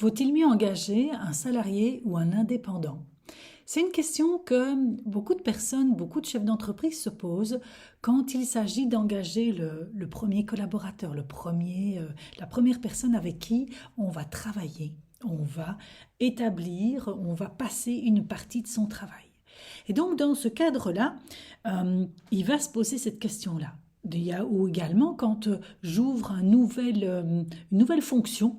Vaut-il mieux engager un salarié ou un indépendant? C'est une question que beaucoup de personnes, beaucoup de chefs d'entreprise se posent quand il s'agit d'engager le premier collaborateur, la première personne avec qui on va travailler, on va établir, on va passer une partie de son travail. Et donc dans ce cadre-là, il va se poser cette question-là. Ou également quand j'ouvre une nouvelle fonction,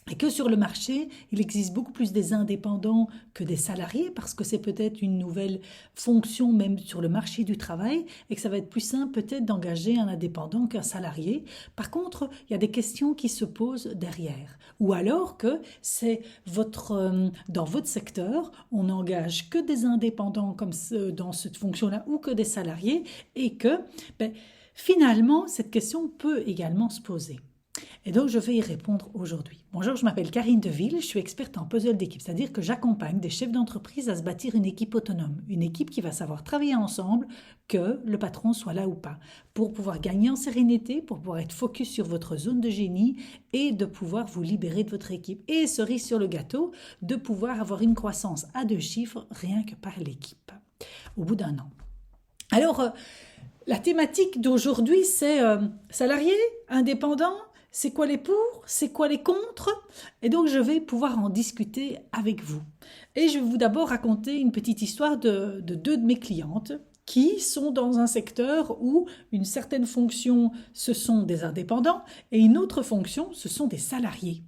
et que sur le marché, il existe beaucoup plus des indépendants que des salariés parce que c'est peut-être une nouvelle fonction même sur le marché du travail et que ça va être plus simple peut-être d'engager un indépendant qu'un salarié. Par contre, il y a des questions qui se posent derrière. Ou alors que c'est dans votre secteur, on n'engage que des indépendants dans cette fonction-là ou que des salariés et que finalement, cette question peut également se poser. Et donc, je vais y répondre aujourd'hui. Bonjour, je m'appelle Karine Deville, je suis experte en puzzle d'équipe, c'est-à-dire que j'accompagne des chefs d'entreprise à se bâtir une équipe autonome, une équipe qui va savoir travailler ensemble, que le patron soit là ou pas, pour pouvoir gagner en sérénité, pour pouvoir être focus sur votre zone de génie et de pouvoir vous libérer de votre équipe. Et cerise sur le gâteau, de pouvoir avoir une croissance à 2 chiffres rien que par l'équipe, au bout d'un an. Alors, la thématique d'aujourd'hui, c'est salarié, indépendant. C'est quoi les pour, c'est quoi les contre? Et donc, je vais pouvoir en discuter avec vous. Et je vais vous d'abord raconter une petite histoire de 2 de mes clientes qui sont dans un secteur où une certaine fonction, ce sont des indépendants et une autre fonction, ce sont des salariés.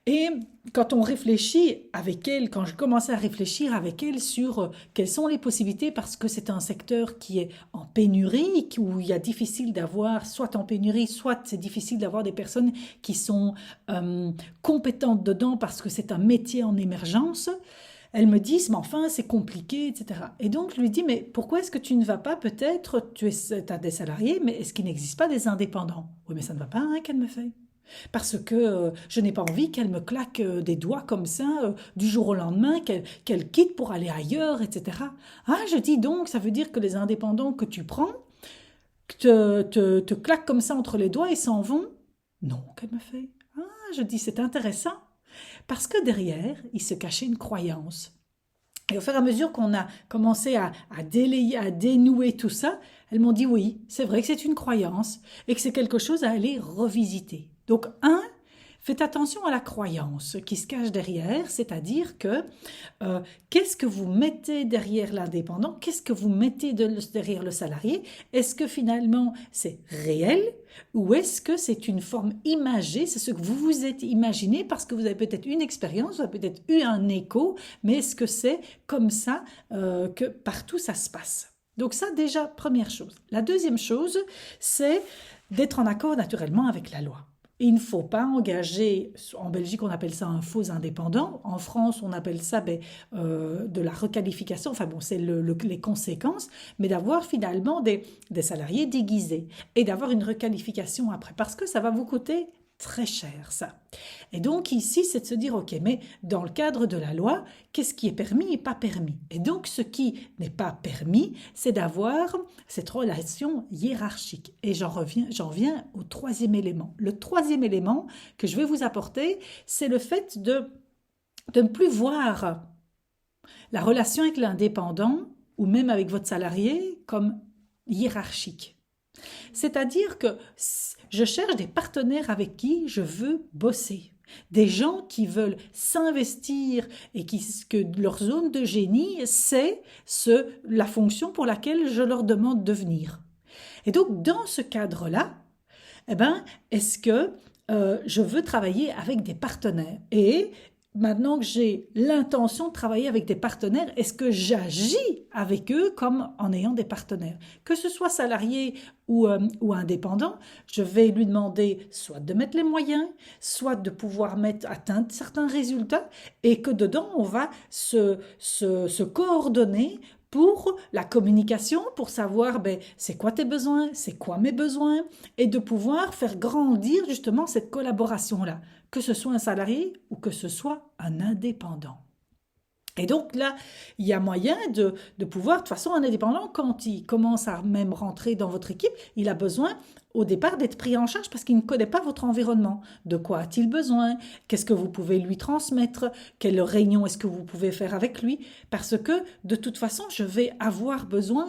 Et quand on réfléchit avec elle, quand je commençais à réfléchir avec elle sur quelles sont les possibilités, parce que c'est un secteur qui est en pénurie, où il y a difficile d'avoir, soit en pénurie, soit c'est difficile d'avoir des personnes qui sont compétentes dedans parce que c'est un métier en émergence, elles me disent, mais enfin, c'est compliqué, etc. Et donc, je lui dis, mais pourquoi est-ce que tu ne vas pas peut-être, tu as des salariés, mais est-ce qu'il n'existe pas des indépendants? Oui, mais ça ne va pas, hein, qu'elle me fait. Parce que je n'ai pas envie qu'elle me claque des doigts comme ça du jour au lendemain, qu'elle quitte pour aller ailleurs, etc. Ah, je dis donc, ça veut dire que les indépendants que tu prends te claquent comme ça entre les doigts et s'en vont? Non, qu'elle me fait. Ah, je dis, c'est intéressant. Parce que derrière, il se cachait une croyance. Et au fur et à mesure qu'on a commencé à dénouer tout ça, elles m'ont dit oui, c'est vrai que c'est une croyance et que c'est quelque chose à aller revisiter. Donc, faites attention à la croyance qui se cache derrière, c'est-à-dire que qu'est-ce que vous mettez derrière l'indépendant, qu'est-ce que vous mettez derrière le salarié? Est-ce que finalement c'est réel ou est-ce que c'est une forme imagée, c'est ce que vous vous êtes imaginé parce que vous avez peut-être une expérience, vous avez peut-être eu un écho, mais est-ce que c'est comme ça que partout ça se passe? Donc ça déjà, première chose. La deuxième chose, c'est d'être en accord naturellement avec la loi. Il ne faut pas engager, en Belgique on appelle ça un faux indépendant, en France on appelle ça de la requalification, enfin bon c'est les conséquences, mais d'avoir finalement des salariés déguisés et d'avoir une requalification après, parce que ça va vous coûter très cher ça. Et donc ici c'est de se dire ok, mais dans le cadre de la loi, qu'est-ce qui est permis et pas permis? Et donc ce qui n'est pas permis, c'est d'avoir cette relation hiérarchique. Et j'en viens au 3e élément. Le 3e élément que je vais vous apporter, c'est le fait de ne plus voir la relation avec l'indépendant ou même avec votre salarié comme hiérarchique. C'est-à-dire que je cherche des partenaires avec qui je veux bosser. Des gens qui veulent s'investir et que leur zone de génie, c'est la fonction pour laquelle je leur demande de venir. Et donc, dans ce cadre-là, est-ce que je veux travailler avec des partenaires? Et maintenant que j'ai l'intention de travailler avec des partenaires, est-ce que j'agis avec eux comme en ayant des partenaires? Que ce soit salarié ou indépendant, je vais lui demander soit de mettre les moyens, soit de pouvoir atteindre certains résultats et que dedans, on va se coordonner pour la communication, pour savoir c'est quoi tes besoins, c'est quoi mes besoins, et de pouvoir faire grandir justement cette collaboration-là, que ce soit un salarié ou que ce soit un indépendant. Et donc là, il y a moyen de pouvoir, de toute façon, un indépendant, quand il commence à même rentrer dans votre équipe, il a besoin au départ d'être pris en charge parce qu'il ne connaît pas votre environnement. De quoi a-t-il besoin? Qu'est-ce que vous pouvez lui transmettre? Quelle réunion est-ce que vous pouvez faire avec lui? Parce que de toute façon, je vais avoir besoin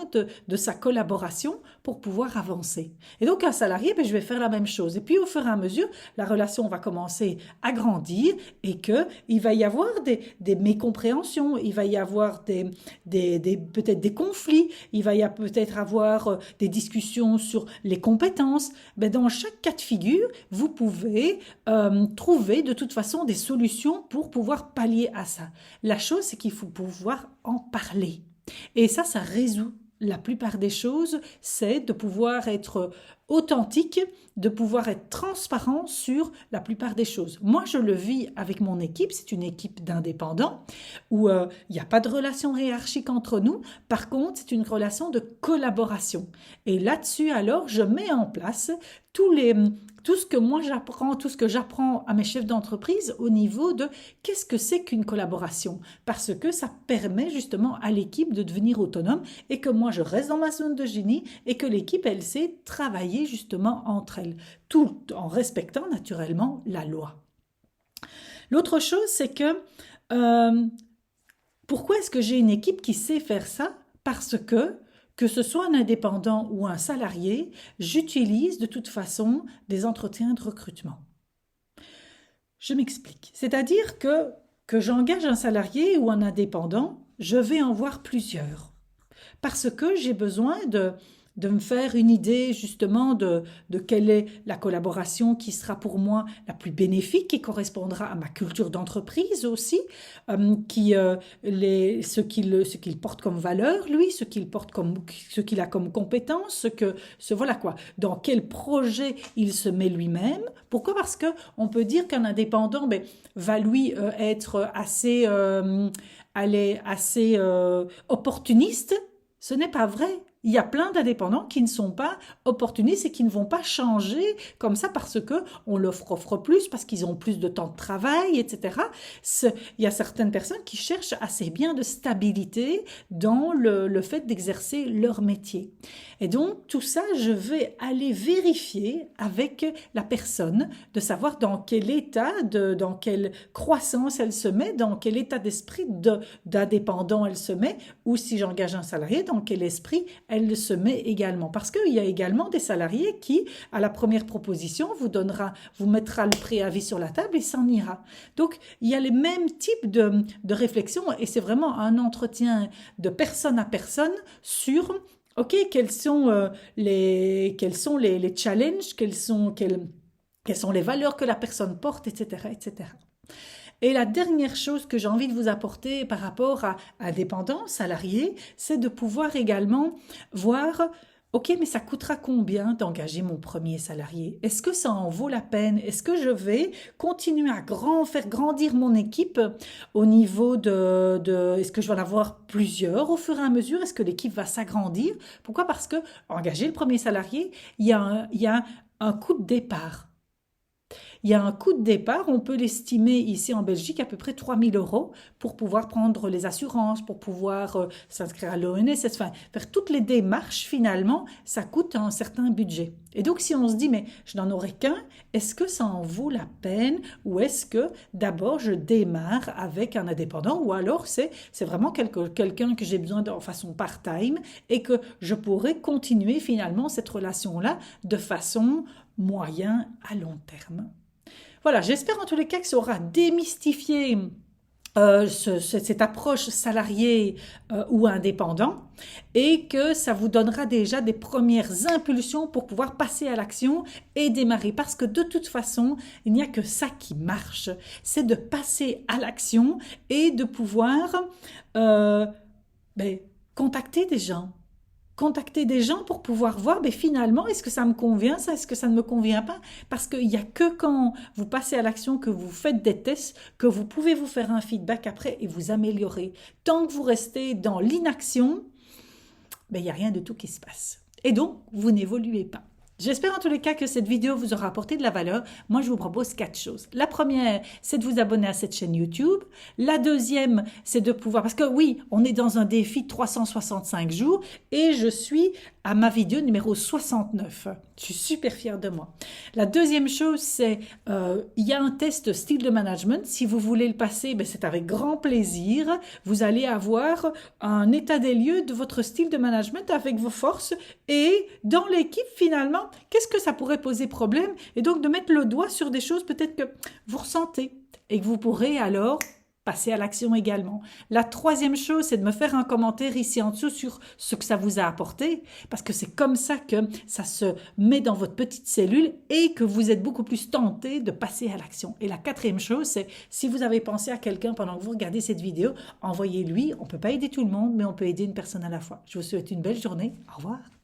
de sa collaboration pour pouvoir avancer. Et donc un salarié, je vais faire la même chose. Et puis au fur et à mesure, la relation va commencer à grandir et qu'il va y avoir des mécompréhensions, il va y avoir peut-être des conflits, il va y peut-être avoir des discussions sur les compétences. Dans chaque cas de figure, vous pouvez trouver de toute façon des solutions pour pouvoir pallier à ça. La chose, c'est qu'il faut pouvoir en parler. Et ça résout la plupart des choses, c'est de pouvoir être authentique, de pouvoir être transparent sur la plupart des choses. Moi, je le vis avec mon équipe, c'est une équipe d'indépendants où il n'y a pas de relation hiérarchique entre nous. Par contre, c'est une relation de collaboration. Et là-dessus, alors, je mets en place tout ce que moi j'apprends, tout ce que j'apprends à mes chefs d'entreprise au niveau de qu'est-ce que c'est qu'une collaboration. Parce que ça permet justement à l'équipe de devenir autonome et que moi je reste dans ma zone de génie et que l'équipe, elle sait travailler justement entre elles, tout en respectant naturellement la loi. L'autre chose, c'est que pourquoi est-ce que j'ai une équipe qui sait faire ça? Parce que ce soit un indépendant ou un salarié, j'utilise de toute façon des entretiens de recrutement. Je m'explique. C'est-à-dire que j'engage un salarié ou un indépendant, je vais en voir plusieurs. Parce que j'ai besoin de me faire une idée justement de quelle est la collaboration qui sera pour moi la plus bénéfique, qui correspondra à ma culture d'entreprise aussi, ce qu'il porte comme valeur, lui, ce qu'il a comme compétence, voilà quoi, dans quel projet il se met lui-même. Pourquoi? Parce que on peut dire qu'un indépendant va lui être assez opportuniste. Ce n'est pas vrai. Il y a plein d'indépendants qui ne sont pas opportunistes et qui ne vont pas changer comme ça parce qu'on leur offre plus, parce qu'ils ont plus de temps de travail, etc. Il y a certaines personnes qui cherchent assez bien de stabilité dans le fait d'exercer leur métier. Et donc, tout ça, je vais aller vérifier avec la personne, de savoir dans quel état, dans quelle croissance elle se met, dans quel état d'esprit d'indépendant elle se met, ou si j'engage un salarié, dans quel esprit elle se met également. Parce qu'il y a également des salariés qui, à la première proposition, vous mettra le préavis sur la table et s'en ira. Donc, il y a les mêmes types de réflexions et c'est vraiment un entretien de personne à personne sur quels sont les challenges, quelles sont les valeurs que la personne porte, etc., etc. Et la dernière chose que j'ai envie de vous apporter par rapport à indépendants, salariés, c'est de pouvoir également voir, mais ça coûtera combien d'engager mon premier salarié? Est-ce que ça en vaut la peine? Est-ce que je vais continuer à faire grandir mon équipe au niveau est-ce que je vais en avoir plusieurs au fur et à mesure? Est-ce que l'équipe va s'agrandir? Pourquoi? Parce que engager le premier salarié, il y a un coût de départ. Il y a un coût de départ, on peut l'estimer ici en Belgique à peu près 3 000 € pour pouvoir prendre les assurances, pour pouvoir s'inscrire à l'ONSS, enfin faire toutes les démarches finalement, ça coûte un certain budget. Et donc si on se dit mais je n'en aurai qu'un, est-ce que ça en vaut la peine ou est-ce que d'abord je démarre avec un indépendant ou alors c'est vraiment quelqu'un que j'ai besoin de façon part-time et que je pourrais continuer finalement cette relation-là de façon moyen à long terme. Voilà, j'espère en tous les cas que ça aura démystifié cette approche salariée ou indépendant et que ça vous donnera déjà des premières impulsions pour pouvoir passer à l'action et démarrer. Parce que de toute façon, il n'y a que ça qui marche. C'est de passer à l'action et de pouvoir contacter des gens. Contacter des gens pour pouvoir voir finalement est-ce que ça me convient ça, est-ce que ça ne me convient pas, parce qu'il n'y a que quand vous passez à l'action, que vous faites des tests, que vous pouvez vous faire un feedback après et vous améliorer. Tant que vous restez dans l'inaction, il n'y a rien de tout qui se passe et donc vous n'évoluez pas. J'espère en tous les cas que cette vidéo vous aura apporté de la valeur. Moi, je vous propose 4 choses. La première, c'est de vous abonner à cette chaîne YouTube. La deuxième, c'est de pouvoir... Parce que oui, on est dans un défi de 365 jours et je suis à ma vidéo numéro 69. Je suis super fière de moi. La deuxième chose, c'est il y a un test style de management. Si vous voulez le passer, ben, c'est avec grand plaisir. Vous allez avoir un état des lieux de votre style de management avec vos forces et dans l'équipe finalement, qu'est-ce que ça pourrait poser problème et donc de mettre le doigt sur des choses peut-être que vous ressentez et que vous pourrez alors passer à l'action également. La troisième chose, c'est de me faire un commentaire ici en dessous sur ce que ça vous a apporté, parce que c'est comme ça que ça se met dans votre petite cellule et que vous êtes beaucoup plus tenté de passer à l'action. Et la quatrième chose, c'est si vous avez pensé à quelqu'un pendant que vous regardez cette vidéo, envoyez-lui. On ne peut pas aider tout le monde, mais on peut aider une personne à la fois. Je vous souhaite une belle journée. Au revoir.